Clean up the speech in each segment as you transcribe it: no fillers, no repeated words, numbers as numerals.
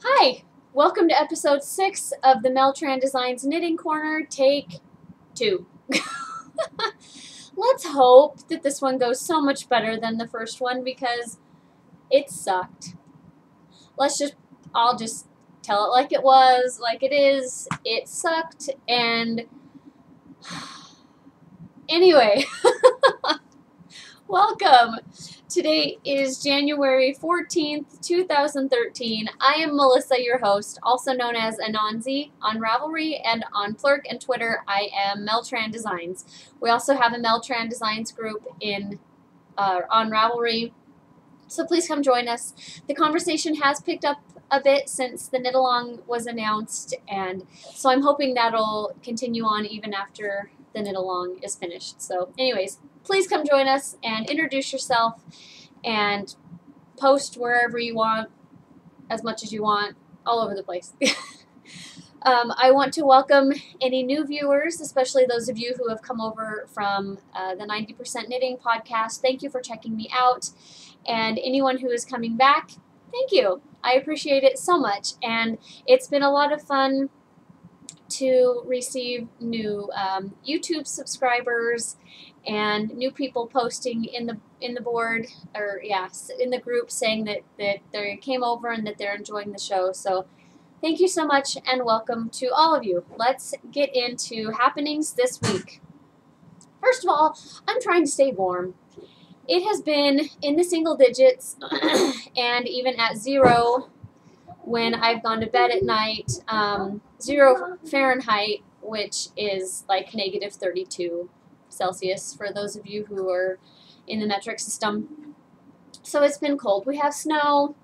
Hi, welcome to episode 6 of the Mel-Tran Designs Knitting Corner, take 2. Let's hope that this one goes so much better than the first one because it sucked. I'll just tell it like it was, like it is. It sucked, and anyway, welcome. Today is January 14th, 2013. I am Melissa, your host, also known as Ananzi on Ravelry, and on Plurk and Twitter, I am Mel-Tran Designs. We also have a Mel-Tran Designs group on Ravelry, so please come join us. The conversation has picked up a bit since the knit-along was announced, and so I'm hoping that'll continue on even after the knit-along is finished. So anyways, please come join us and introduce yourself and post wherever you want, as much as you want, all over the place. I want to welcome any new viewers, especially those of you who have come over from the 90% Knitting podcast. Thank you for checking me out. And anyone who is coming back, thank you. I appreciate it so much. And it's been a lot of fun to receive new YouTube subscribers and new people posting in the board, or yes, in the group, saying that they came over and that they're enjoying the show. So thank you so much and welcome to all of you. Let's get into happenings this week. First of all, I'm trying to stay warm. It has been in the single digits and even at 0 when I've gone to bed at night, 0 Fahrenheit, which is like negative 32 Celsius for those of you who are in the metric system. So it's been cold. We have snow,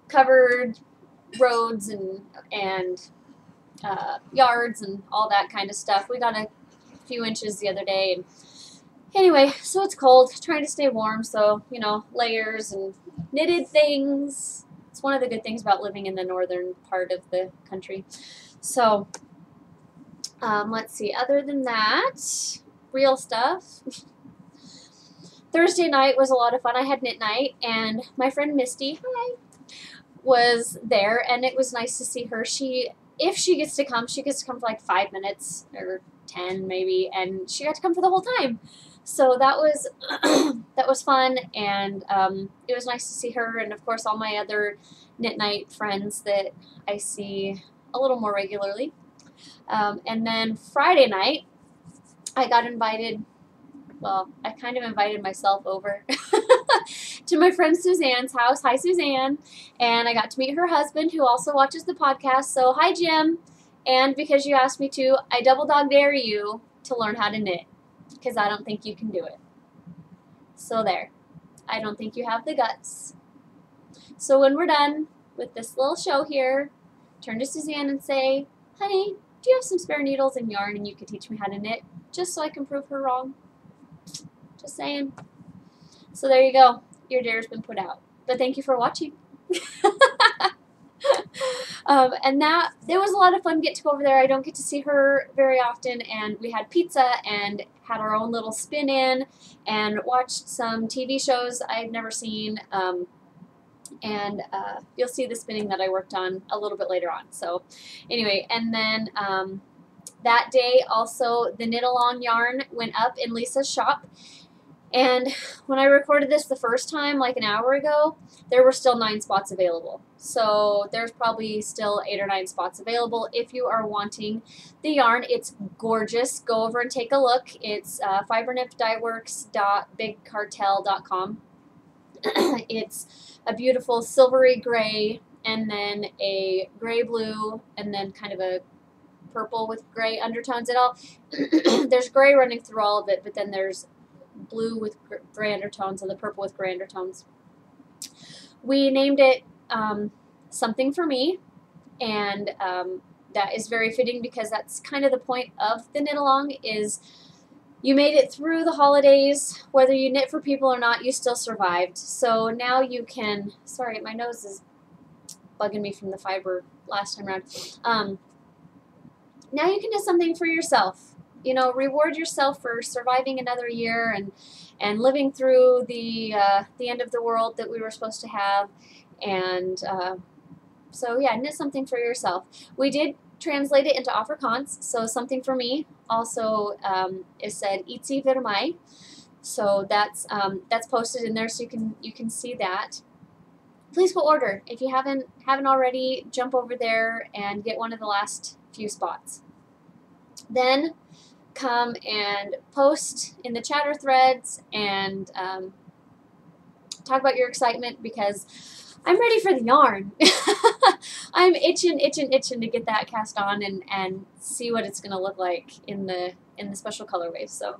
covered roads and yards and all that kind of stuff. We got a few inches the other day. And anyway, so it's cold, trying to stay warm, so, you know, layers and knitted things. It's one of the good things about living in the northern part of the country. So, let's see, other than that, real stuff. Thursday night was a lot of fun. I had knit night, and my friend Misty, hi, was there, and it was nice to see her. If she gets to come, she gets to come for like 5 minutes, or 10 maybe, and she got to come for the whole time. So that was that was fun, and it was nice to see her, and of course all my other knit night friends that I see a little more regularly. And then Friday night, I got invited. Well, I kind of invited myself over to my friend Suzanne's house. Hi, Suzanne. And I got to meet her husband, who also watches the podcast. So hi, Jim. And because you asked me to, I double dog dare you to learn how to knit, because I don't think you can do it. So there. I don't think you have the guts. So when we're done with this little show here, turn to Suzanne and say, honey, do you have some spare needles and yarn and you could teach me how to knit, just so I can prove her wrong? Just saying. So there you go. Your dare's been put out. But thank you for watching. And that, it was a lot of fun get to go over there. I don't get to see her very often, and we had pizza and had our own little spin in and watched some TV shows I'd never seen. And you'll see the spinning that I worked on a little bit later on. So anyway, and then that day also the knit-along yarn went up in Lisa's shop. And when I recorded this the first time, like an hour ago, there were still 9 spots available. So there's probably still 8 or 9 spots available if you are wanting the yarn. It's gorgeous. Go over and take a look. It's fibernymphdyeworks.bigcartel.com. It's a beautiful silvery gray, and then a gray blue, and then kind of a purple with gray undertones. There's gray running through all of it, but then there's blue with gray undertones and the purple with gray undertones. We named it Something for Me, and that is very fitting because that's kind of the point of the knit-along, is you made it through the holidays. Whether you knit for people or not, you still survived. So now you can, sorry, my nose is bugging me from the fiber last time around. Now you can do something for yourself. You know, reward yourself for surviving another year and living through the end of the world that we were supposed to have, and So yeah, knit something for yourself. We did translate it into Afrikaans, so something for me also is said "Itzi vir my." So that's posted in there, so you can see that. Please go order if you haven't already. Jump over there and get one of the last few spots. Then come and post in the chatter threads and talk about your excitement, because I'm ready for the yarn. I'm itching to get that cast on and see what it's going to look like in the special colorways. So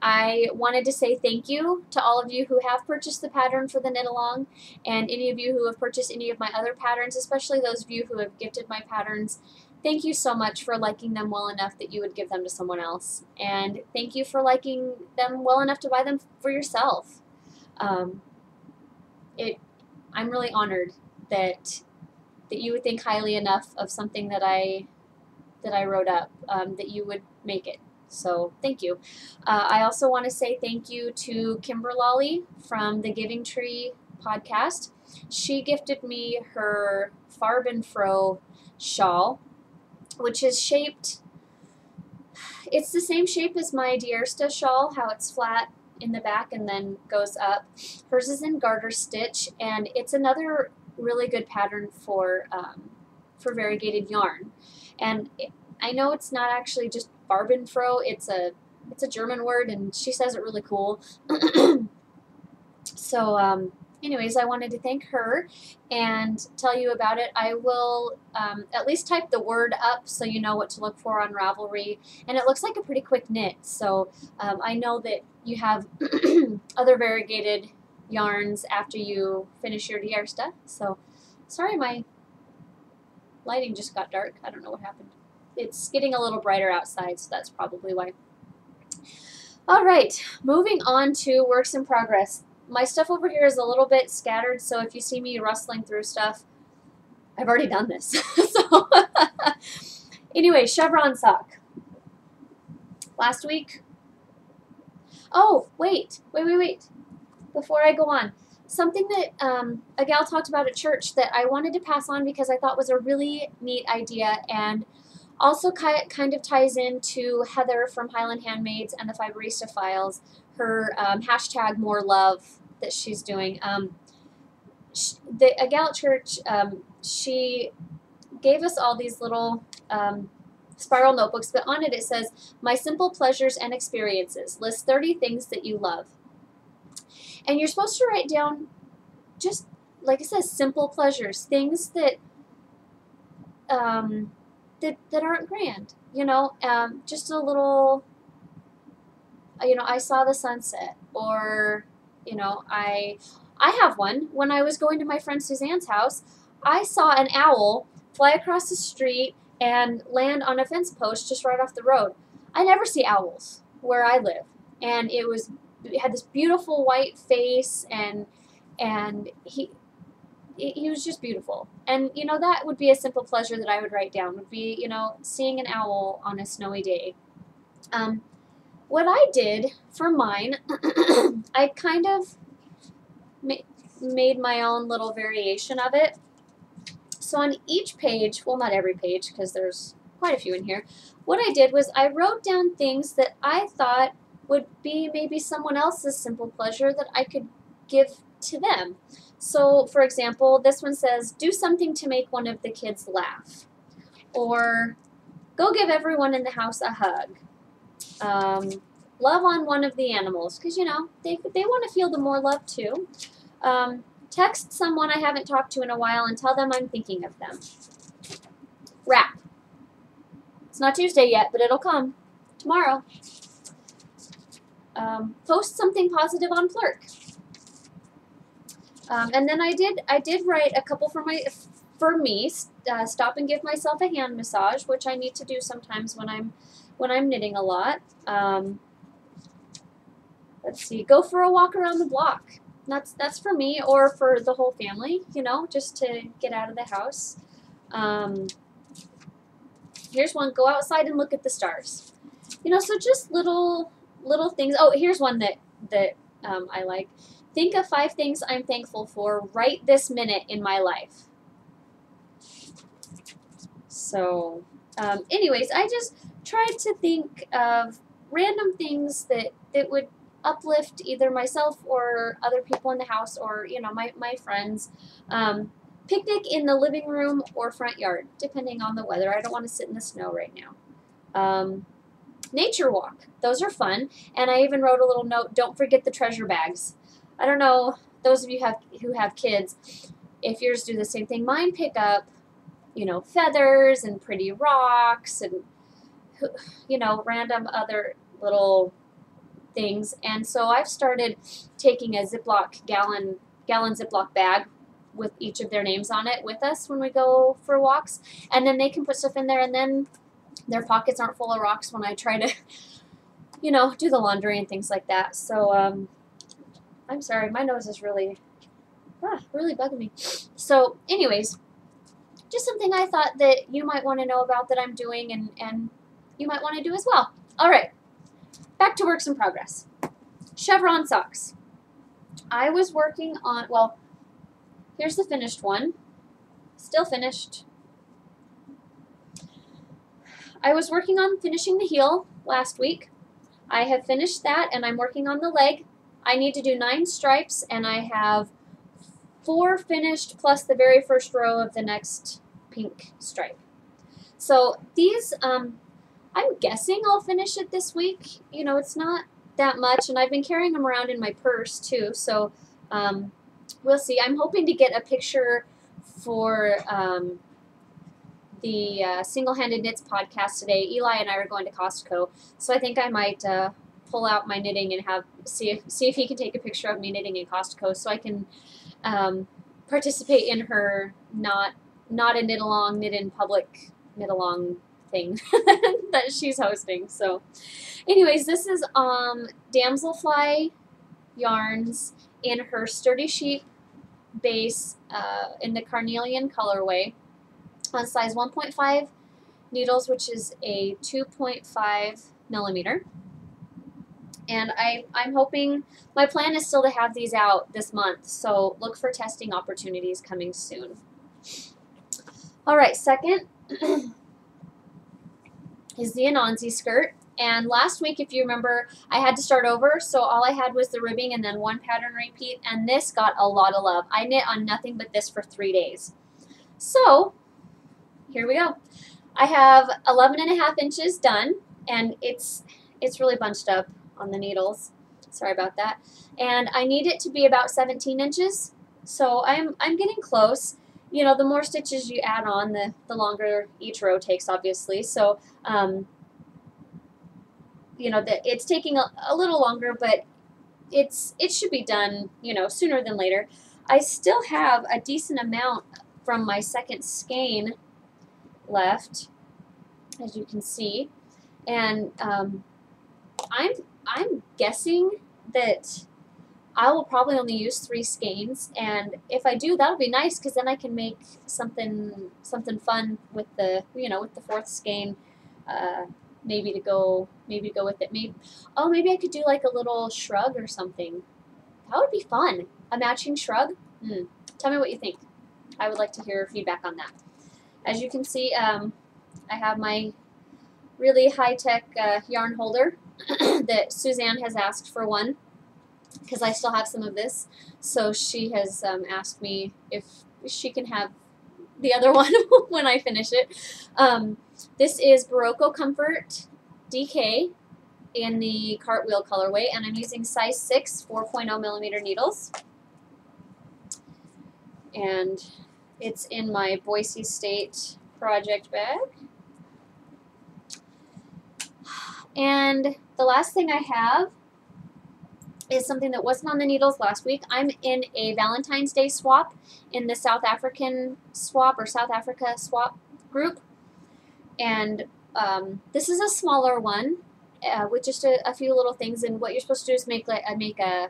I wanted to say thank you to all of you who have purchased the pattern for the knit along, and any of you who have purchased any of my other patterns, especially those of you who have gifted my patterns. Thank you so much for liking them well enough that you would give them to someone else, and thank you for liking them well enough to buy them for yourself. I'm really honored that you would think highly enough of something that I wrote up, that you would make it. So thank you. I also want to say thank you to Kimberlolly from the Giving Tree podcast. She gifted me her Farbenfroh shawl, which is shaped, it's the same shape as my Diersta shawl, how it's flat in the back and then goes up. Hers is in garter stitch, and it's another really good pattern for variegated yarn. And I know it's not actually just Farbenfroh, it's a German word, and she says it really cool. So anyways, I wanted to thank her and tell you about it. I will at least type the word up so you know what to look for on Ravelry, and it looks like a pretty quick knit. So I know that you have other variegated yarns after you finish your Diersta. So sorry, my lighting just got dark. I don't know what happened. It's getting a little brighter outside, so that's probably why. All right, moving on to works in progress. My stuff over here is a little bit scattered, so if you see me rustling through stuff, I've already done this. So anyway, chevron sock. Last week. Oh, wait. Before I go on, something that a gal talked about at church that I wanted to pass on because I thought was a really neat idea, and also kind of ties into Heather from Highland Handmaids and the Fiberista Files, her hashtag More Love that she's doing. A gal at church, she gave us all these little spiral notebooks, but on it says, "My simple pleasures and experiences. List 30 things that you love." And you're supposed to write down, just like it says, simple pleasures, things that that aren't grand, you know, just a little, you know, I saw the sunset, or, you know, I have one. When I was going to my friend Suzanne's house, I saw an owl fly across the street and land on a fence post just right off the road. I never see owls where I live, and it had this beautiful white face, and he was just beautiful. And, you know, that would be a simple pleasure that I would write down, would be, you know, seeing an owl on a snowy day. What I did for mine, I kind of made my own little variation of it. So on each page, well, not every page, because there's quite a few in here, what I did was I wrote down things that I thought would be maybe someone else's simple pleasure that I could give to them. So, for example, this one says, do something to make one of the kids laugh. Or, go give everyone in the house a hug. Love on one of the animals, because, you know, they want to feel the more love too. Text someone I haven't talked to in a while and tell them I'm thinking of them. Wrap. It's not Tuesday yet, but it'll come tomorrow. Post something positive on Plurk. And then I did write a couple for me. Stop and give myself a hand massage, which I need to do sometimes when I'm knitting a lot. Let's see, go for a walk around the block. That's for me, or for the whole family, you know, just to get out of the house. Here's one, go outside and look at the stars. You know, so just little things. Oh, here's one that I like. Think of 5 things I'm thankful for right this minute in my life. So, anyways, I just tried to think of random things that would uplift either myself or other people in the house, or my friends. Picnic in the living room or front yard, depending on the weather. I don't want to sit in the snow right now. Nature walk. Those are fun. And I even wrote a little note, don't forget the treasure bags. I don't know, those of you who have kids, if yours do the same thing. Mine pick up, feathers and pretty rocks and, random other little things. And so I've started taking a gallon Ziploc bag with each of their names on it with us when we go for walks. And then they can put stuff in there, and then their pockets aren't full of rocks when I try to, do the laundry and things like that. So, I'm sorry, my nose is really bugging me. So, anyways, just something I thought that you might want to know about that I'm doing, and you might want to do as well. All right, back to works in progress. Chevron socks. I was working on, well, here's the finished one. Still finished. I was working on finishing the heel last week. I have finished that, and I'm working on the leg. I need to do 9 stripes, and I have 4 finished plus the very first row of the next pink stripe. So these, I'm guessing I'll finish it this week. It's not that much, and I've been carrying them around in my purse too, so we'll see. I'm hoping to get a picture for the Single-Handed Knits podcast today. Eli and I are going to Costco, so I think I might pull out my knitting and see if he can take a picture of me knitting in Costco, so I can participate in her not a knit along, knit in public knit along thing that she's hosting. So, anyways, this is Damselfly yarns in her Sturdy Sheep base in the Carnelian colorway on size 1.5 needles, which is a 2.5 millimeter. And I'm hoping, my plan is still to have these out this month, so look for testing opportunities coming soon. All right, second is the Anansi skirt. And last week, if you remember, I had to start over, so all I had was the ribbing and then 1 pattern repeat, and this got a lot of love. I knit on nothing but this for 3 days. So, here we go. I have 11.5 inches done, and it's really bunched up on the needles. Sorry about that. And I need it to be about 17 inches, so I'm getting close. The more stitches you add on, the longer each row takes, obviously. So, it's taking a little longer, but it should be done, sooner than later. I still have a decent amount from my second skein left, as you can see, and I'm guessing that I will probably only use 3 skeins, and if I do, that'll be nice, because then I can make something fun with the with the 4th skein. Maybe to go with it. Maybe I could do like a little shrug or something. That would be fun. A matching shrug. Tell me what you think. I would like to hear feedback on that. As you can see, I have my really high-tech yarn holder that Suzanne has asked for one, because I still have some of this. So she has asked me if she can have the other one when I finish it. This is Barocco Comfort DK in the Cartwheel colorway, and I'm using size 6 4.0 millimeter needles. And it's in my Boise State project bag. And the last thing I have is something that wasn't on the needles last week. I'm in a Valentine's Day swap in the South African swap, or South Africa swap group. And this is a smaller one with just a few little things. And what you're supposed to do is make a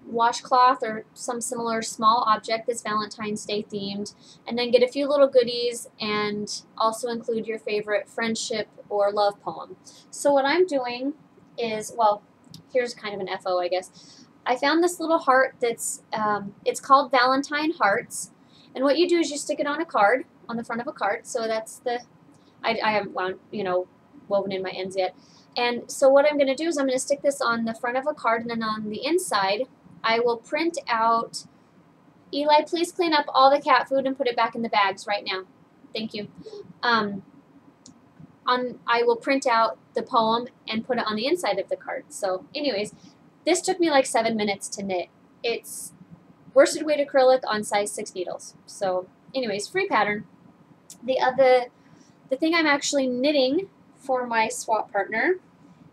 washcloth or some similar small object that's Valentine's Day themed, and then get a few little goodies and also include your favorite friendship or love poem. So what I'm doing is, well, here's kind of an FO, I guess. I found this little heart that's, it's called Valentine Hearts, and what you do is you stick it on a card, on the front of a card. So that's the, I haven't wound, woven in my ends yet. And so what I'm going to do is I'm going to stick this on the front of a card, and then on the inside, I will print out, Eli, please clean up all the cat food and put it back in the bags right now. Thank you. I will print out the poem and put it on the inside of the card. So anyways, this took me like 7 minutes to knit. It's worsted weight acrylic on size 6 needles. So anyways, free pattern. The thing I'm actually knitting for my swap partner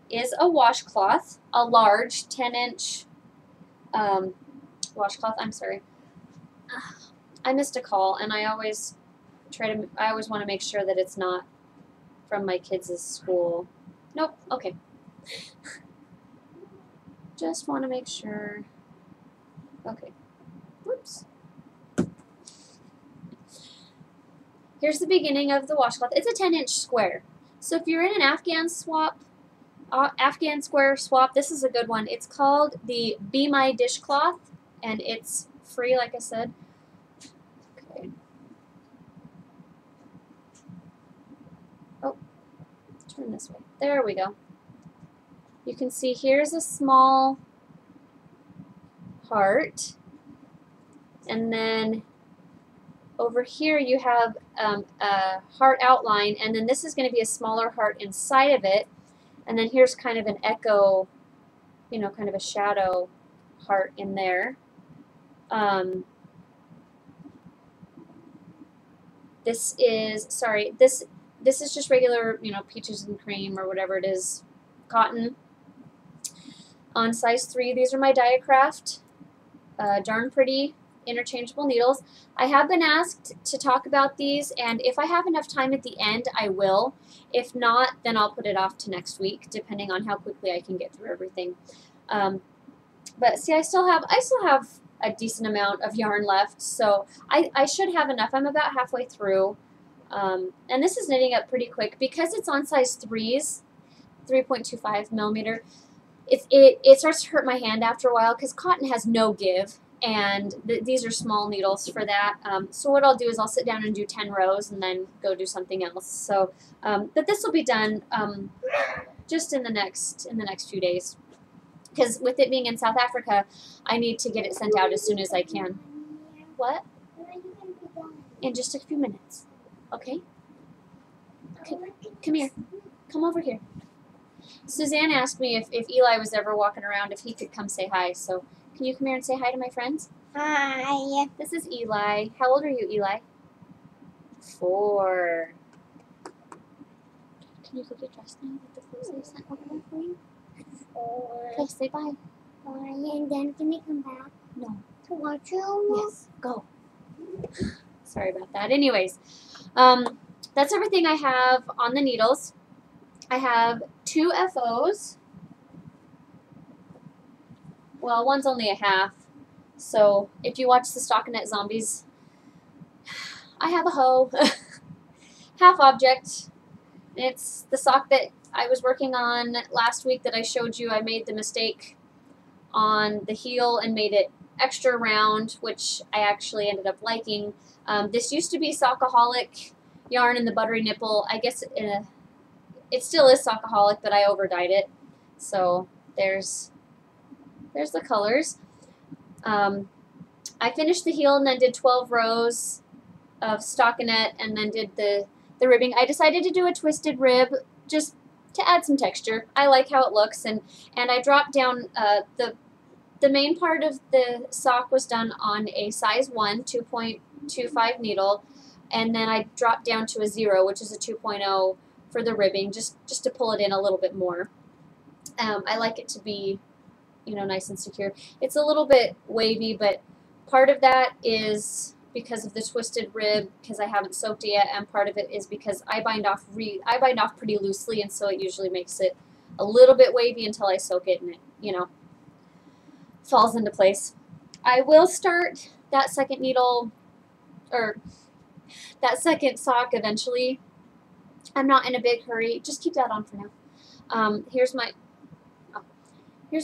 is a washcloth, a large 10-inch washcloth. I'm sorry. I missed a call, and I always want to make sure that it's not from my kids' school. Nope, okay. Just want to make sure. Okay. Whoops. Here's the beginning of the washcloth. It's a 10-inch square. So if you're in an Afghan square swap, this is a good one. It's called the Be My Dishcloth, and it's free, like I said. Okay. Oh, turn this way. There we go. You can see here's a small heart, and then over here you have a heart outline, and then this is going to be a smaller heart inside of it, and then here's kind of an echo, kind of a shadow heart in there. This is just regular, peaches and cream or whatever it is, cotton on size 3. These are my Diacraft Darn Pretty interchangeable needles. I have been asked to talk about these, and if I have enough time at the end, I will. If not, then I'll put it off to next week, depending on how quickly I can get through everything. But see, I still have a decent amount of yarn left, so I should have enough. I'm about halfway through, and this is knitting up pretty quick because it's on size 3s, 3.25 millimeter. It starts to hurt my hand after a while because cotton has no give, and these are small needles for that. So what I'll do is I'll sit down and do 10 rows and then go do something else. So, but this will be done just in the next few days, because with it being in South Africa, I need to get it sent out as soon as I can. What? In just a few minutes. Okay? Come here. Come over here. Suzanne asked me if Eli was ever walking around, if he could come say hi. So can you come here and say hi to my friends? Hi. This is Eli. How old are you, Eli? 4. Can you go get dressed now with the clothes I sent over there for you? 4. Okay, say bye. Bye. And then can we come back? No. To watch you? Yes. Go. Sorry about that. Anyways, that's everything I have on the needles. I have 2 FOs. Well, one's only a half. So if you watch the Stockinette Zombies, I have a hoe. Half object. It's the sock that I was working on last week that I showed you. I made the mistake on the heel and made it extra round, which I actually ended up liking. This used to be Sockaholic yarn in the buttery nipple. I guess it still is Sockaholic, but I overdyed it. So there's the colors. I finished the heel and then did 12 rows of stockinette and then did the ribbing. I decided to do a twisted rib just to add some texture. I like how it looks, and I dropped down the main part of the sock was done on a size 1 2.25 needle, and then I dropped down to a 0, which is a 2.0 for the ribbing, just to pull it in a little bit more. I like it to be, nice and secure. It's a little bit wavy, but part of that is because of the twisted rib, because I haven't soaked it yet, and part of it is because I bind off pretty loosely, and so it usually makes it a little bit wavy until I soak it and it, falls into place. I will start that second needle, or that second sock eventually. I'm not in a big hurry. Just keep that on for now. Here's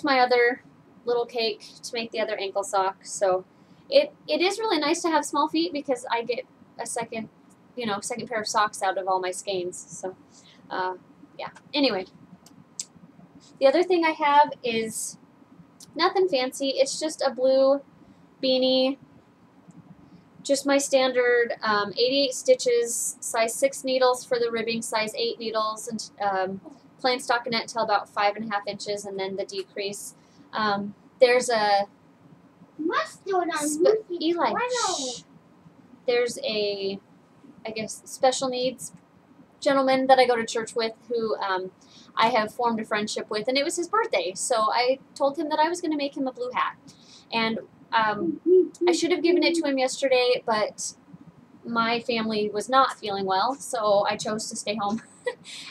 my other little cake to make the other ankle sock. So it is really nice to have small feet because I get a second you know, second pair of socks out of all my skeins. So, yeah. Anyway, the other thing I have is nothing fancy. It's just a blue beanie, just my standard 88 stitches, size 6 needles for the ribbing, size 8 needles, and plain stockinette till about 5.5 inches, and then the decrease. There's a Eli. Shh. There's a, I guess, special needs gentleman that I go to church with who I have formed a friendship with, and it was his birthday, so I told him that I was going to make him a blue hat. And I should have given it to him yesterday, but my family was not feeling well, so I chose to stay home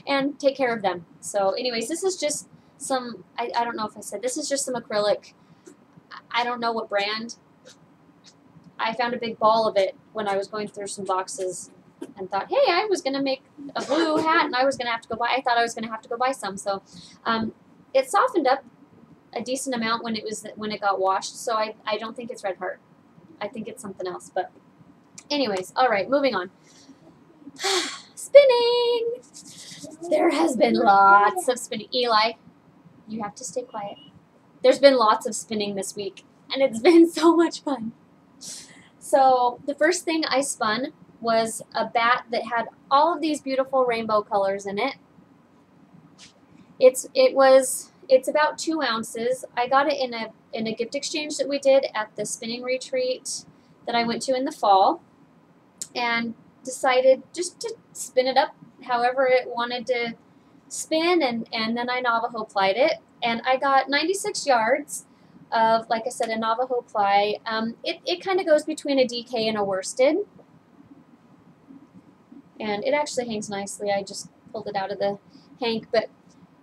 and take care of them. So anyways, this is just some, I don't know if I said, this is just some acrylic. I don't know what brand. I found a big ball of it when I was going through some boxes and thought, hey, I was going to make a blue hat and I was going to have to go buy, I thought I was going to have to go buy some. So it softened up a decent amount when it got washed, so I don't think it's Red Heart. I think it's something else. But anyways, all right, moving on. Spinning! There has been lots of spinning. Eli, you have to stay quiet. There's been lots of spinning this week, and it's been so much fun. So the first thing I spun was a bat that had all of these beautiful rainbow colors in it. It's about 2 ounces. I got it in a gift exchange that we did at the spinning retreat that I went to in the fall, and decided just to spin it up however it wanted to spin, and then I Navajo plied it, and I got 96 yards of, like I said, a Navajo ply. It kind of goes between a DK and a worsted, and it actually hangs nicely. I just pulled it out of the hank, but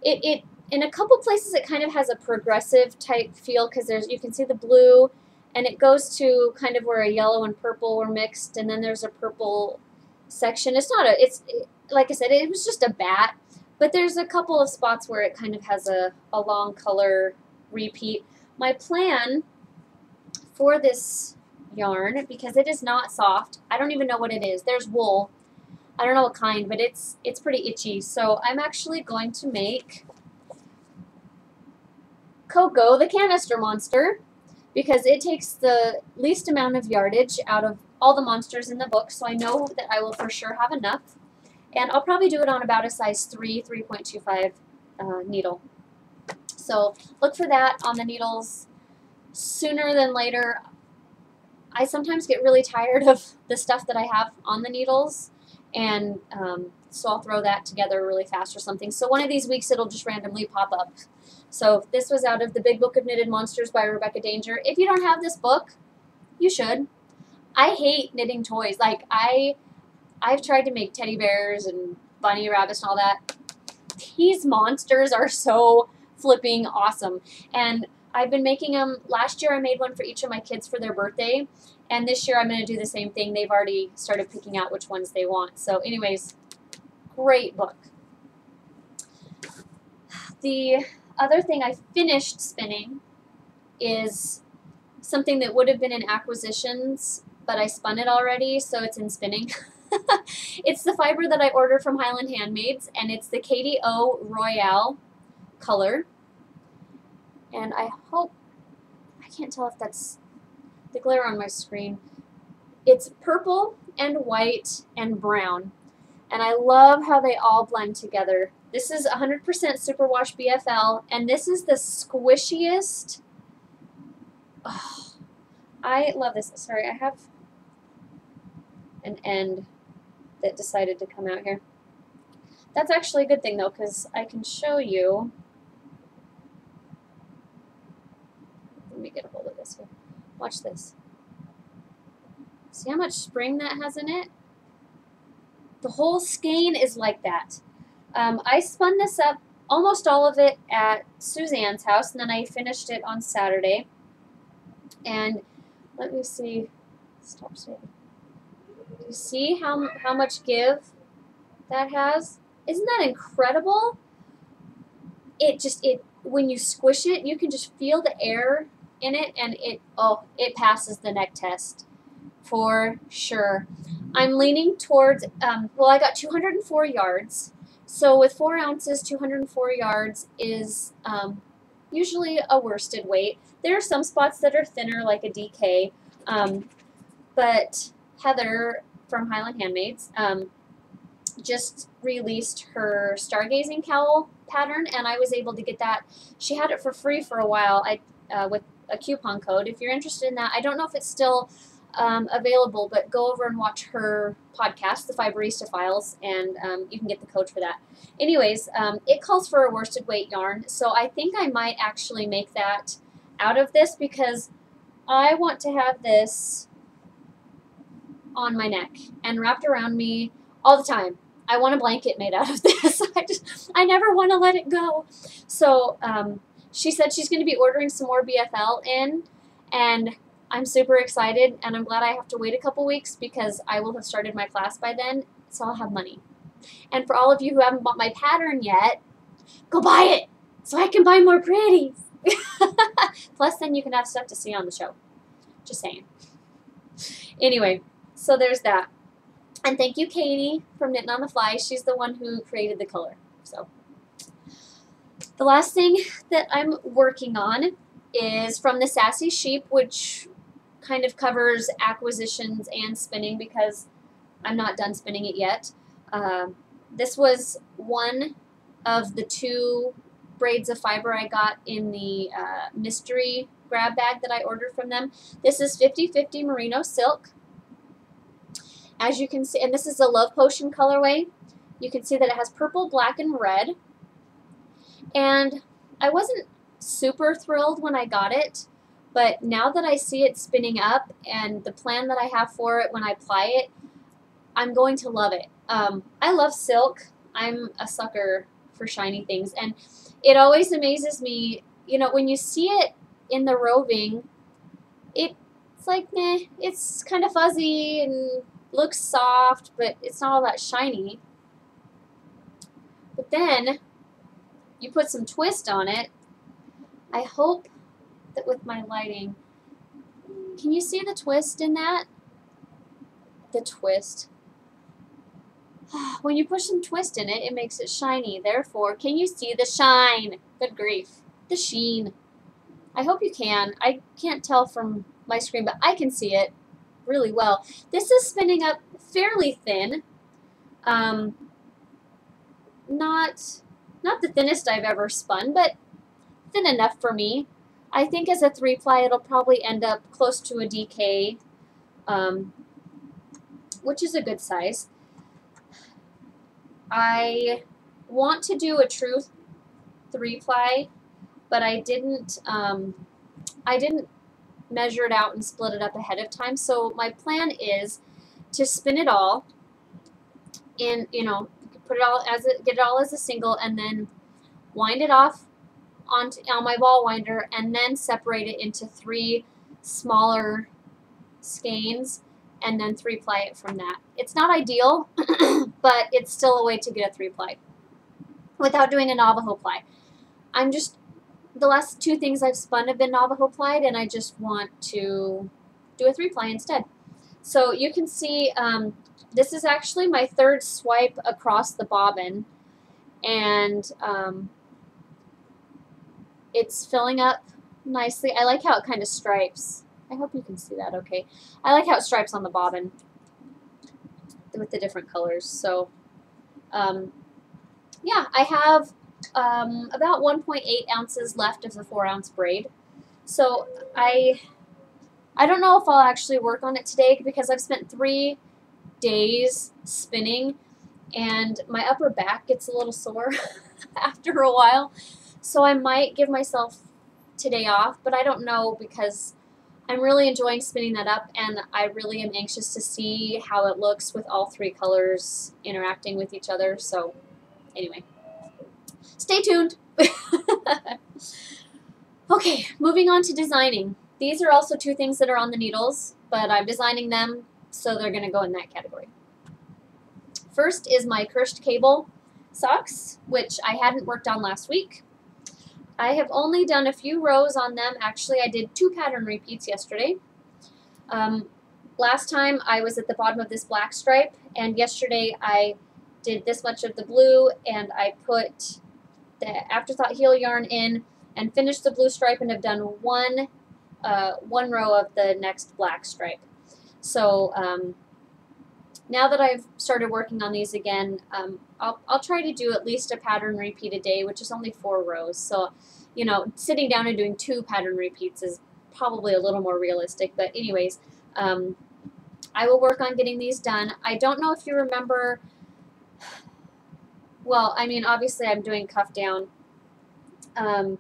it in a couple places it kind of has a progressive type feel, because you can see the blue, and it goes to kind of where a yellow and purple were mixed, and then there's a purple section. Like I said, it was just a bat, but there's a couple of spots where it kind of has a long color repeat. My plan for this yarn, because it is not soft, I don't even know what it is. There's wool. I don't know what kind, but it's pretty itchy. So I'm actually going to make Coco the canister monster, because it takes the least amount of yardage out of all the monsters in the book, so I know that I will for sure have enough. And I'll probably do it on about a size 3, 3.25 needle. So look for that on the needles sooner than later. I sometimes get really tired of the stuff that I have on the needles, and so I'll throw that together really fast or something. So one of these weeks it'll just randomly pop up. So this was out of the Big Book of Knitted Monsters by Rebecca Danger. If you don't have this book, you should. I hate knitting toys. Like, I've tried to make teddy bears and bunny rabbits and all that. These monsters are so flipping awesome. And I've been making them. Last year I made one for each of my kids for their birthday. And this year I'm going to do the same thing. They've already started picking out which ones they want. So anyways, great book. The other thing I finished spinning is something that would have been in acquisitions, but I spun it already, so it's in spinning. It's the fiber that I ordered from Highland Handmaids, and it's the KDO Royale color. And I hope, I can't tell if that's the glare on my screen. It's purple and white and brown, and I love how they all blend together. This is 100% Superwash BFL, and this is the squishiest. Oh, I love this. Sorry, I have an end that decided to come out here. That's actually a good thing, though, because I can show you. Let me get a hold of this here. Watch this. See how much spring that has in it? The whole skein is like that. I spun this up, almost all of it, at Suzanne's house, and then I finished it on Saturday. And let me see. Stop spinning. Do you see how much give that has? Isn't that incredible? When you squish it, you can just feel the air in it, and it passes the neck test for sure. I'm leaning towards, well, I got 204 yards. So with 4 ounces, 204 yards is usually a worsted weight. There are some spots that are thinner, like a DK, but Heather from Highland Handmaids just released her stargazing cowl pattern, and I was able to get that. She had it for free for a while with a coupon code. If you're interested in that, I don't know if it's still available, but go over and watch her podcast, the Fiberista Files, and you can get the code for that. Anyways, it calls for a worsted weight yarn, so I think I might actually make that out of this because I want to have this on my neck and wrapped around me all the time. I want a blanket made out of this. I never want to let it go. So she said she's going to be ordering some more BFL in, and I'm super excited, and I'm glad I have to wait a couple weeks because I will have started my class by then, so I'll have money. And for all of you who haven't bought my pattern yet, go buy it so I can buy more pretties. Plus, then you can have stuff to see on the show. Just saying. Anyway, so there's that. And thank you, Katie, from Knitting on the Fly. She's the one who created the color. So the last thing that I'm working on is from the Sassy Sheep, which kind of covers acquisitions and spinning because I'm not done spinning it yet. This was one of the 2 braids of fiber I got in the mystery grab bag that I ordered from them. This is 50/50 merino silk. As you can see, and this is a Love Potion colorway. You can see that it has purple, black, and red. And I wasn't super thrilled when I got it, but now that I see it spinning up and the plan that I have for it when I apply it, I'm going to love it. I love silk. I'm a sucker for shiny things, and it always amazes me, you know, when you see it in the roving, it's like, meh, it's kind of fuzzy and looks soft, but it's not all that shiny. But then you put some twist on it. I hope that with my lighting, can you see the twist in that? The twist. When you put some twist in it, it makes it shiny. Therefore, can you see the shine? Good grief. The sheen. I hope you can. I can't tell from my screen, but I can see it really well. This is spinning up fairly thin. Not the thinnest I've ever spun, but thin enough for me. I think as a 3-ply it'll probably end up close to a DK, which is a good size. I want to do a true 3-ply, but I didn't measure it out and split it up ahead of time. So my plan is to spin it all in, you know, put it all as get it all as a single, and then wind it off on my ball winder, and then separate it into 3 smaller skeins, and then 3-ply it from that. It's not ideal, but it's still a way to get a 3-ply without doing a Navajo ply. The last 2 things I've spun have been Navajo plied, and I just want to do a 3-ply instead. So you can see this is actually my 3rd swipe across the bobbin, and it's filling up nicely. I like how it kind of stripes. I hope you can see that okay. I like how it stripes on the bobbin with the different colors. So yeah, I have about 1.8 ounces left of the 4-ounce braid. So I don't know if I'll actually work on it today because I've spent 3 days spinning and my upper back gets a little sore after a while. So I might give myself today off, but I don't know because I'm really enjoying spinning that up, and I really am anxious to see how it looks with all 3 colors interacting with each other. So anyway, stay tuned. Okay, moving on to designing. These are also 2 things that are on the needles, but I'm designing them, so they're going to go in that category. First is my cursed cable socks, which I hadn't worked on last week. I have only done a few rows on them. Actually, I did 2 pattern repeats yesterday. last time I was at the bottom of this black stripe, and yesterday I did this much of the blue, and I put the Afterthought heel yarn in and finished the blue stripe, and have done one row of the next black stripe. So now that I've started working on these again, I'll try to do at least a pattern repeat a day, which is only 4 rows. So, you know, sitting down and doing 2 pattern repeats is probably a little more realistic. But anyways, I will work on getting these done. I don't know if you remember, well, I mean, obviously I'm doing cuff down. I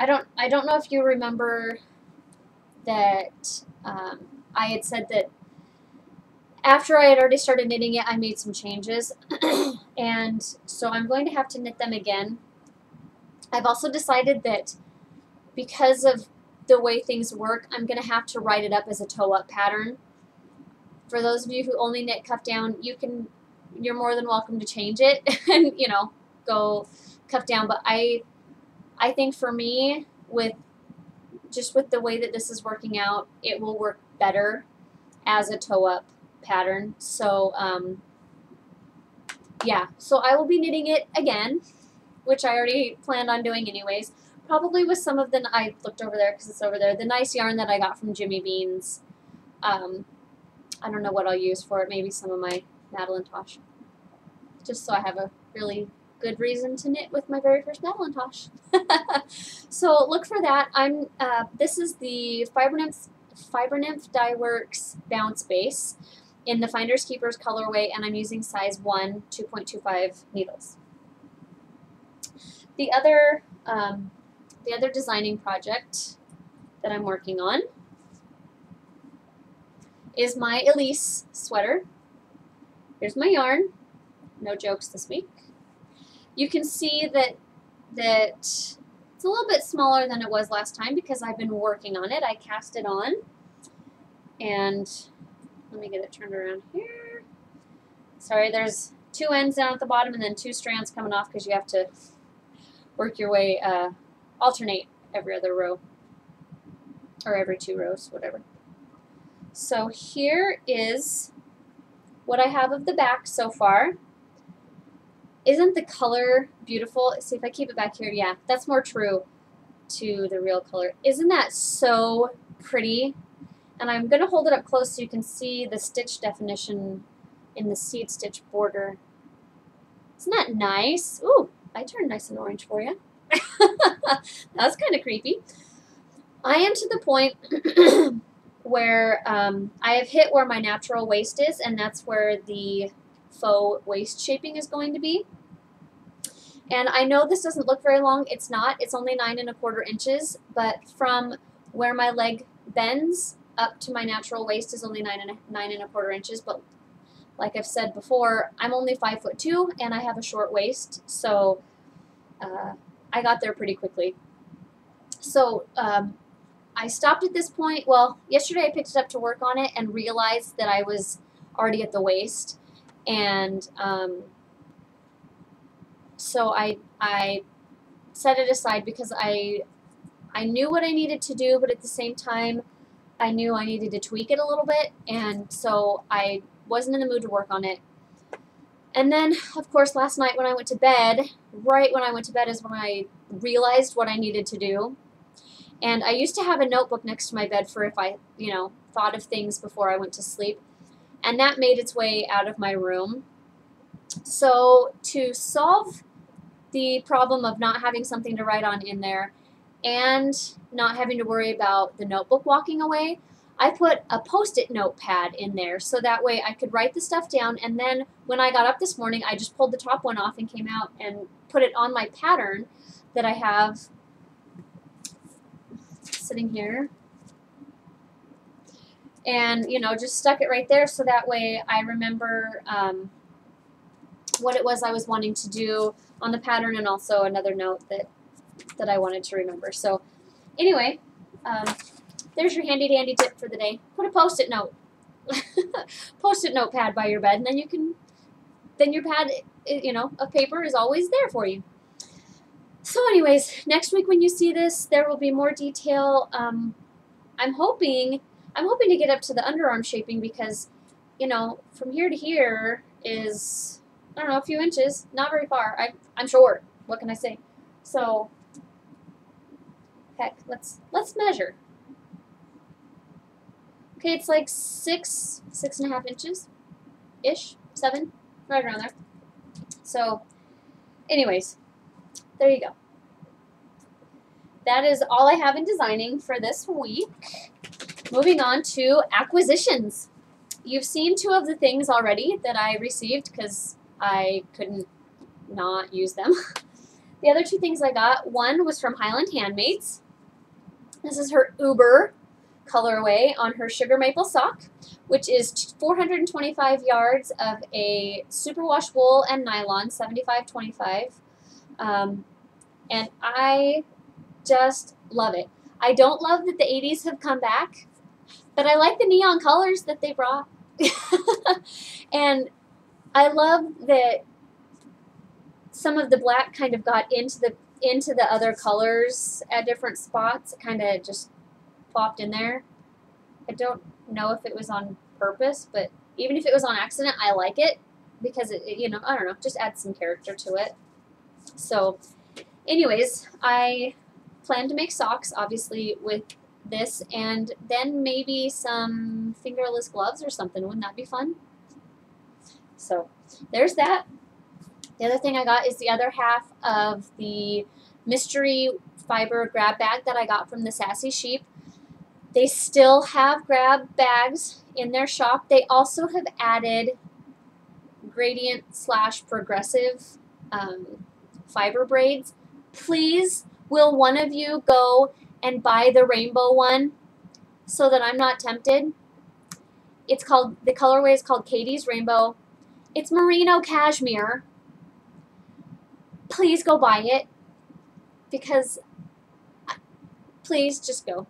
don't know if you remember that I had said that after I had already started knitting it, I made some changes, and so I'm going to have to knit them again. I've also decided that because of the way things work, I'm going to have to write it up as a toe-up pattern. For those of you who only knit cuff down, you're more than welcome to change it and, you know, go cuff down. But I think for me, with the way that this is working out, it will work better as a toe-up pattern. So yeah, so I will be knitting it again, which I already planned on doing anyways, probably with some of the, I looked over there because it's over there, the nice yarn that I got from Jimmy Beans. I don't know what I'll use for it, maybe some of my Madeline Tosh, just so I have a really good reason to knit with my very first Madeline Tosh. So look for that. This is the Farbenfroh Dye Works Bounce Base in the Finders Keepers colorway, and I'm using size 1, 2.25 needles. The other designing project that I'm working on is my Elise sweater. Here's my yarn. No jokes this week. You can see that it's a little bit smaller than it was last time because I've been working on it. I cast it on, and let me get it turned around here. Sorry, there's 2 ends down at the bottom and then 2 strands coming off because you have to work your way, alternate every other row, or every 2 rows, whatever. So here is what I have of the back so far. Isn't the color beautiful? See if I keep it back here. Yeah, that's more true to the real color. Isn't that so pretty? And I'm going to hold it up close so you can see the stitch definition in the seed stitch border. Isn't that nice? Ooh, I turned nice and orange for you. That was kind of creepy. I am to the point where I have hit where my natural waist is, and that's where the faux waist shaping is going to be. And I know this doesn't look very long. It's not. It's only 9 1/4 inches, but from where my leg bends up to my natural waist is only 9 1/4 inches. But like I've said before, I'm only 5'2" and I have a short waist, so I got there pretty quickly. So I stopped at this point. Well, yesterday I picked it up to work on it and realized that I was already at the waist, and so I set it aside because I knew what I needed to do, but at the same time I knew I needed to tweak it a little bit, and so I wasn't in the mood to work on it. And then, of course, last night when I went to bed, right when I went to bed is when I realized what I needed to do. And I used to have a notebook next to my bed for if I, you know, thought of things before I went to sleep. And that made its way out of my room. So to solve the problem of not having something to write on in there and not having to worry about the notebook walking away, I put a Post-it notepad in there so that way I could write the stuff down, and then when I got up this morning I just pulled the top one off and came out and put it on my pattern that I have sitting here, and you know, just stuck it right there so that way I remember what it was I was wanting to do on the pattern, and also another note that I wanted to remember. So anyway, there's your handy dandy tip for the day. Put a Post-it note, Post-it notepad by your bed, and then your pad, you know, of paper is always there for you. So anyways, next week when you see this, there will be more detail. I'm hoping I'm hoping to get up to the underarm shaping because, you know, from here to here is, I don't know, a few inches. Not very far. I'm short. What can I say? So, heck, let's measure. Okay, it's like 6.5 inches-ish, 7, right around there. So, anyways, there you go. That is all I have in designing for this week. Moving on to acquisitions. You've seen 2 of the things already that I received because I couldn't not use them. The other 2 things I got, one was from Highland Handmaids. This is her Uber colorway on her Sugar Maple sock, which is 425 yards of a superwash wool and nylon, 75-25. And I just love it. I don't love that the 80s have come back, but I like the neon colors that they brought. And I love that some of the black kind of got into the other colors at different spots. It kind of just plopped in there. I don't know if it was on purpose, but even if it was on accident, I like it because it you know, I don't know, just adds some character to it. So anyways, I plan to make socks, obviously, with this, and then maybe some fingerless gloves or something. Wouldn't that be fun? So there's that. The other thing I got is the other half of the mystery fiber grab bag that I got from the Sassy Sheep. They still have grab bags in their shop. They also have added gradient/progressive fiber braids. Please, will one of you go and buy the rainbow one so that I'm not tempted? It's called, the colorway is called Katie's Rainbow. It's merino cashmere. Please go buy it because, please just go.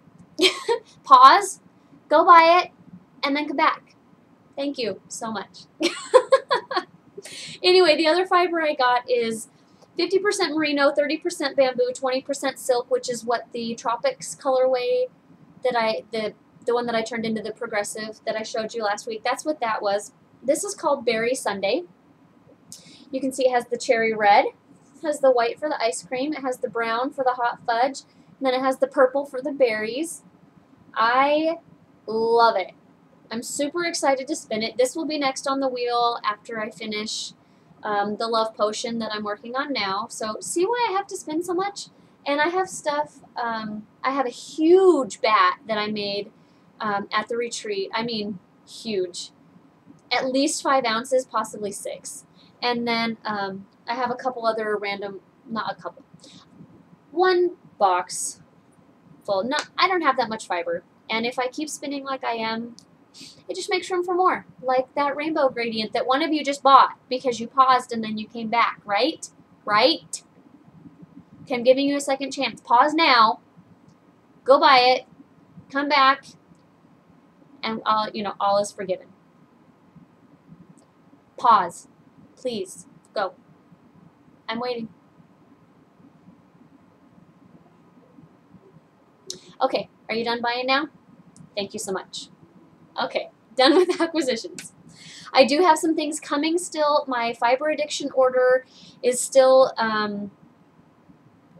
Pause, go buy it, and then come back. Thank you so much. Anyway, the other fiber I got is 50% merino, 30% bamboo, 20% silk, which is what the Tropics colorway that the one that I turned into the progressive that I showed you last week, that's what that was. This is called Berry Sundae. You can see it has the cherry red, it has the white for the ice cream, it has the brown for the hot fudge, and then it has the purple for the berries. I love it. I'm super excited to spin it. This will be next on the wheel after I finish the Love Potion that I'm working on now. So see why I have to spin so much? And I have stuff, I have a huge bat that I made at the retreat. I mean, huge. At least 5 ounces, possibly 6. And then I have a couple other random, not a couple, one box full. No, I don't have that much fiber. And if I keep spinning like I am, it just makes room for more. Like that rainbow gradient that one of you just bought because you paused and then you came back, right? Right? Okay, I'm giving you a second chance. Pause now. Go buy it. Come back. And all is forgiven. Pause. Please. Go. I'm waiting. Okay, are you done buying now? Thank you so much. Okay, done with acquisitions. I do have some things coming still. My fiber addiction order is still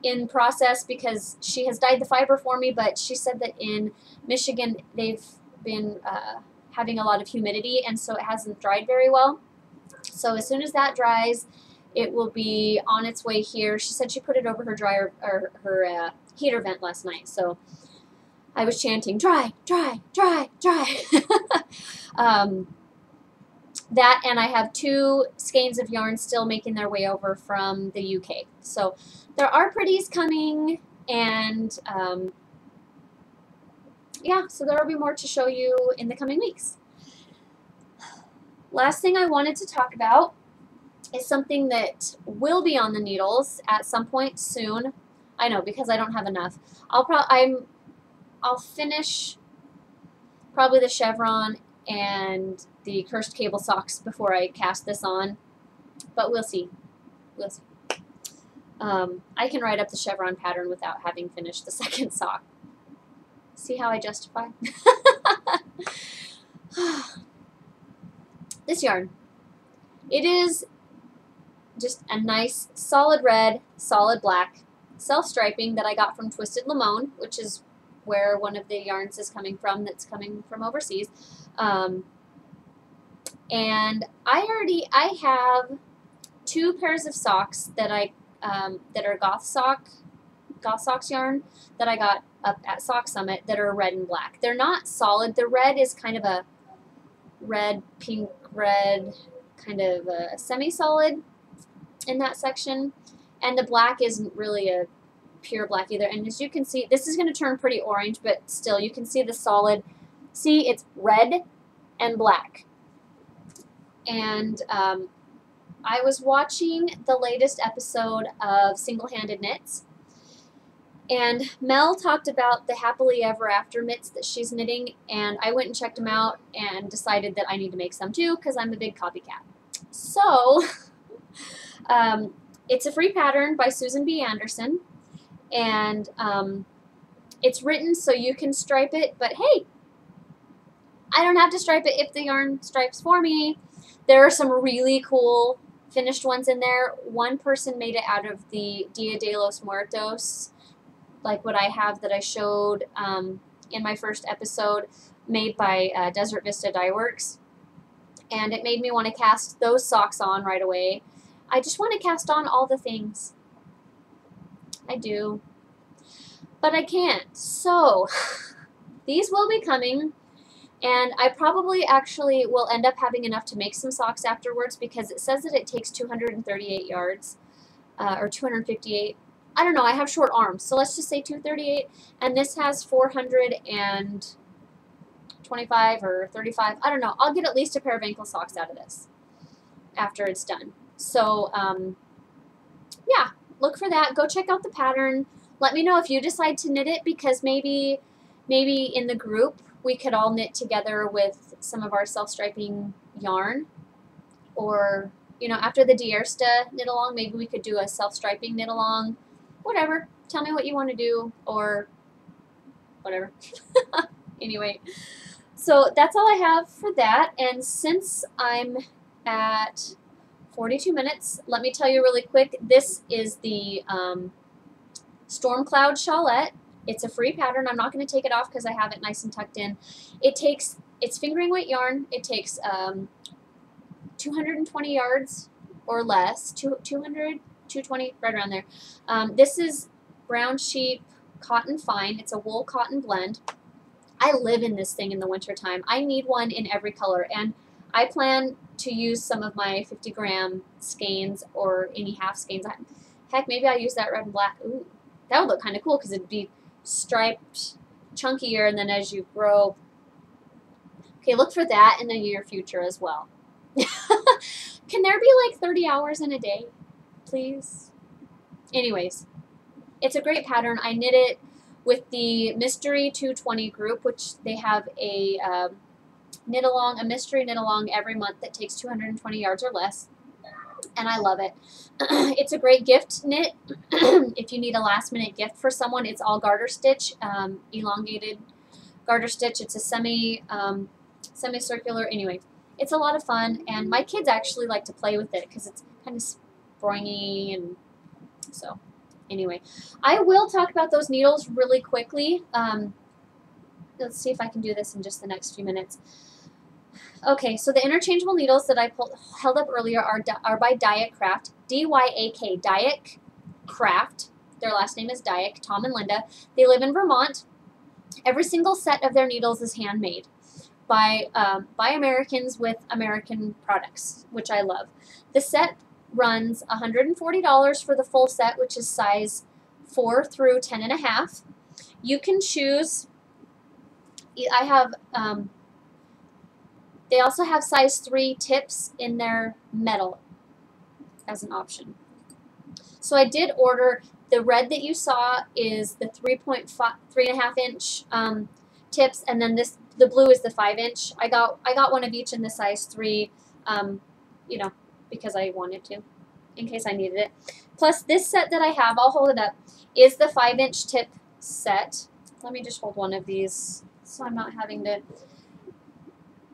in process because she has dyed the fiber for me, but she said that in Michigan they've been having a lot of humidity, and so it hasn't dried very well. So as soon as that dries, it will be on its way here. She said she put it over her dryer or her heater vent last night, so I was chanting, dry, dry, dry, dry. That, and I have 2 skeins of yarn still making their way over from the UK. So there are pretties coming, and yeah, so there will be more to show you in the coming weeks. Last thing I wanted to talk about is something that will be on the needles at some point soon. I know, because I don't have enough. I'll finish probably the chevron and the cursed cable socks before I cast this on, but we'll see. We'll see. I can write up the chevron pattern without having finished the second sock. See how I justify? This yarn. It is just a nice solid red, solid black, self-striping that I got from Twisted Limon, which is where one of the yarns is coming from that's coming from overseas. And I have 2 pairs of socks that that are Goth Socks yarn that I got up at Sock Summit that are red and black. They're not solid. The red is kind of a red, pink, red, kind of a semi-solid in that section. And the black isn't really a pure black either. And as you can see, this is going to turn pretty orange, but still you can see the solid. See, it's red and black. And I was watching the latest episode of Single-Handed Knits, and Mel talked about the Happily Ever After mitts that she's knitting, and I went and checked them out and decided that I need to make some too because I'm a big copycat. So it's a free pattern by Susan B. Anderson, and it's written so you can stripe it, but hey, I don't have to stripe it if the yarn stripes for me. There are some really cool finished ones in there. One person made it out of the Dia de los Muertos, like what I have that I showed in my first episode, made by Desert Vista Dye Works. And it made me want to cast those socks on right away. I just want to cast on all the things. I do. But I can't. So, these will be coming. And I probably actually will end up having enough to make some socks afterwards because it says that it takes 238 yards or 258. I don't know. I have short arms, so let's just say 238. And this has 425 or 35. I don't know. I'll get at least a pair of ankle socks out of this after it's done. So, yeah, look for that. Go check out the pattern. Let me know if you decide to knit it because maybe in the group we could all knit together with some of our self-striping yarn, or, you know, after the Diersta knit along, maybe we could do a self-striping knit along, whatever. Tell me what you want to do, or whatever. Anyway, so that's all I have for that, and since I'm at 42 minutes, let me tell you really quick, this is the Storm Cloud Shawlette. It's a free pattern. I'm not going to take it off because I have it nice and tucked in. It's fingering weight yarn. It takes 220 yards or less, 200, 220, right around there. This is brown sheep cotton fine. It's a wool cotton blend. I live in this thing in the wintertime. I need one in every color, and I plan to use some of my 50-gram skeins or any half skeins. Heck, maybe I'll use that red and black. Ooh, that would look kind of cool because it'd be striped, chunkier, and then as you grow. Okay, look for that in the near future as well. Can there be like 30 hours in a day, please? Anyways, it's a great pattern. I knit it with the Mystery 220 group, which they have a knit along, a mystery knit along every month that takes 220 yards or less, and I love it. It's a great gift knit. If you need a last minute gift for someone, it's all garter stitch, elongated garter stitch. It's a semicircular. Anyway, it's a lot of fun, and my kids actually like to play with it because it's kind of springy, and so anyway, I will talk about those needles really quickly. Let's see if I can do this in just the next few minutes. Okay, so the interchangeable needles that I held up earlier are by Dyak Craft, D-Y-A-K, Dyak Craft. Their last name is Dyak, Tom and Linda. They live in Vermont. Every single set of their needles is handmade by Americans with American products, which I love. The set runs $140 for the full set, which is size 4 through 10.5. You can choose. I have. They also have size 3 tips in their metal as an option. So I did order the red that you saw is the 3.5 inch tips, and then the blue is the 5 inch. I got one of each in the size 3, you know, because I wanted to, in case I needed it. Plus this set that I have, I'll hold it up, is the 5 inch tip set. Let me just hold one of these so I'm not having to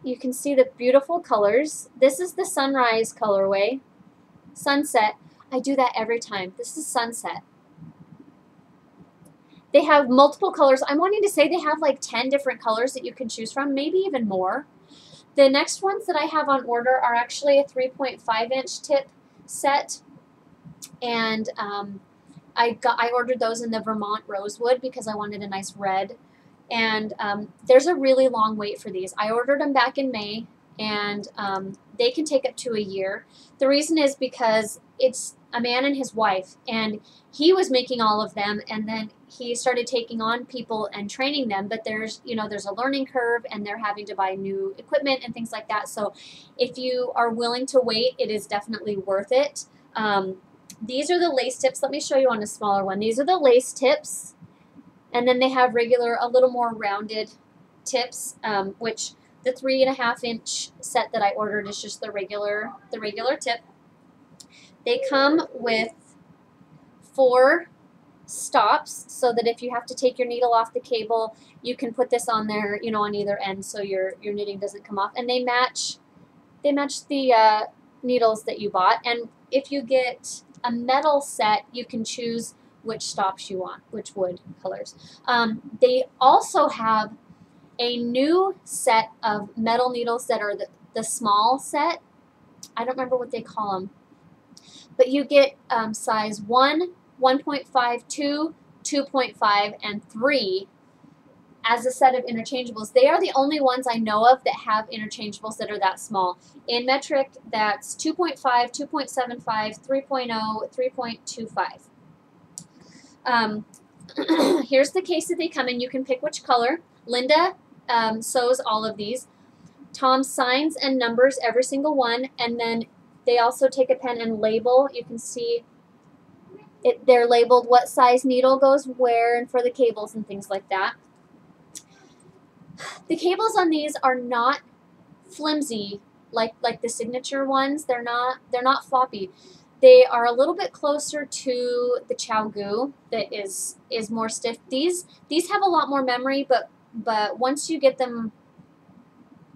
you can see the beautiful colors. This is the sunrise colorway. Sunset. I do that every time. This is sunset. They have multiple colors. I'm wanting to say they have like 10 different colors that you can choose from, maybe even more. The next ones that I have on order are actually a 3.5-inch tip set, and I ordered those in the Vermont Rosewood because I wanted a nice red. And there's a really long wait for these. I ordered them back in May, and they can take up to a year. The reason is because it's a man and his wife, and he was making all of them, and then he started taking on people and training them, but there's a learning curve, and they're having to buy new equipment and things like that. So if you are willing to wait, it is definitely worth it. These are the lace tips. Let me show you on a smaller one. These are the lace tips, and then they have regular, a little more rounded tips, which the 3.5-inch set that I ordered is just the regular tip. They come with 4 stops, so that if you have to take your needle off the cable, you can put this on there, on either end, so your knitting doesn't come off. And they match the needles that you bought. And if you get a metal set, you can choose which stops you want, which wood colors. They also have a new set of metal needles that are the small set. I don't remember what they call them, but you get size 1, 1.5, 2, 2.5, and 3 as a set of interchangeables. They are the only ones I know of that have interchangeables that are that small. In metric, that's 2.5, 2.75, 3.0, 3.25. Here's the case that they come in. You can pick which color. Linda sews all of these. Tom signs and numbers every single one, and then they also take a pen and label. You can see they're labeled what size needle goes where, and for the cables and things like that. The cables on these are not flimsy like the signature ones. They're not floppy. They are a little bit closer to the Chow that is more stiff. These have a lot more memory, but once you get them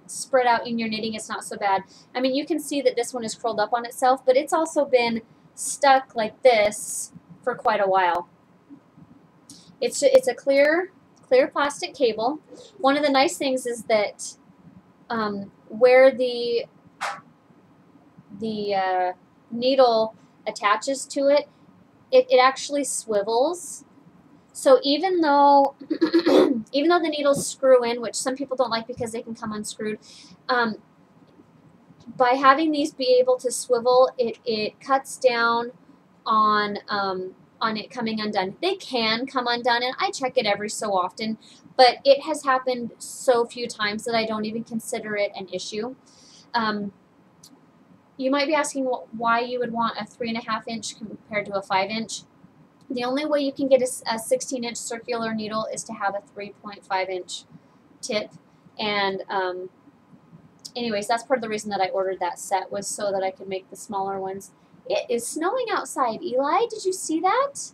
spread out in your knitting, it's not so bad. I mean, you can see that this one is curled up on itself, but it's also been stuck like this for quite a while. It's a clear plastic cable. One of the nice things is that where the needle attaches to it, it actually swivels. So even though the needles screw in, which some people don't like because they can come unscrewed, by having these be able to swivel, it cuts down on it coming undone. They can come undone, and I check it every so often, but it has happened so few times that I don't even consider it an issue. You might be asking why you would want a 3.5-inch compared to a 5-inch. The only way you can get a 16-inch circular needle is to have a 3.5-inch tip. And anyways, that's part of the reason that I ordered that set, was so that I could make the smaller ones. It is snowing outside. Eli, did you see that?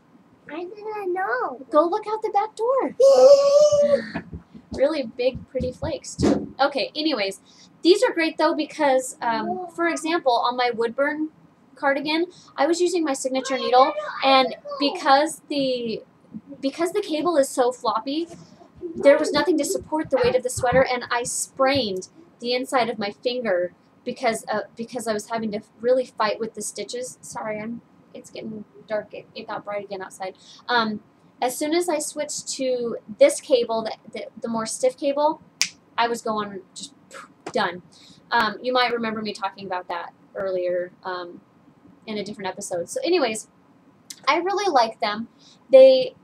I didn't know. Go look out the back door. Really big, pretty flakes, too. Okay, anyways, these are great, though, because, for example, on my Woodburn cardigan, I was using my signature needle, and because the cable is so floppy, there was nothing to support the weight of the sweater, and I sprained the inside of my finger because I was having to really fight with the stitches. Sorry, it's getting dark. It got bright again outside. As soon as I switched to this cable, the more stiff cable, I was going just done. You might remember me talking about that earlier in a different episode. So anyways, I really like them. They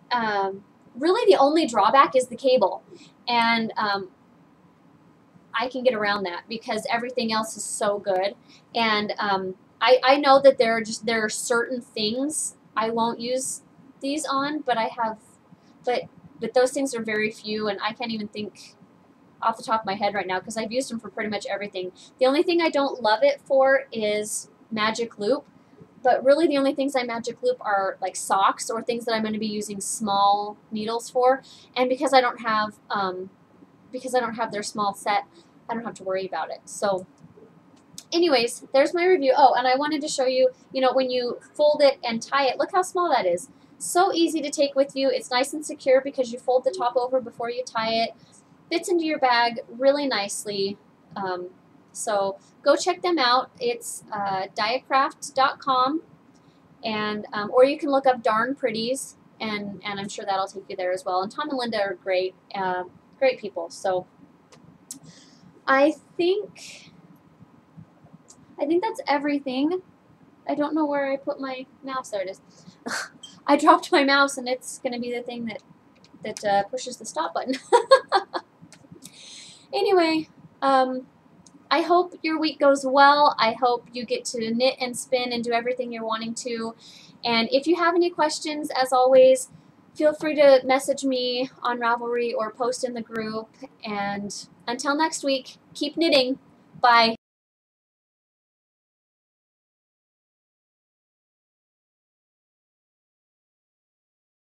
really, the only drawback is the cable, and I can get around that because everything else is so good. And I know that there are certain things I won't use these on, but but those things are very few, and I can't even think off the top of my head right now because I've used them for pretty much everything. The only thing I don't love it for is magic loop, but really the only things I magic loop are like socks or things that I'm going to be using small needles for. And because I don't have their small set, I don't have to worry about it. So anyways, there's my review. Oh, and I wanted to show you, you know, when you fold it and tie it, look how small that is. So easy to take with you. It's nice and secure because you fold the top over before you tie it. Fits into your bag really nicely. So go check them out. It's diacraft.com, and or you can look up Darn Pretties, and I'm sure that'll take you there as well. And Tom and Linda are great, great people. So I think that's everything. I don't know where I put my mouse. There it is. I dropped my mouse, and it's going to be the thing that pushes the stop button. Anyway, I hope your week goes well. I hope you get to knit and spin and do everything you're wanting to. And if you have any questions, as always, feel free to message me on Ravelry or post in the group. And until next week, keep knitting. Bye.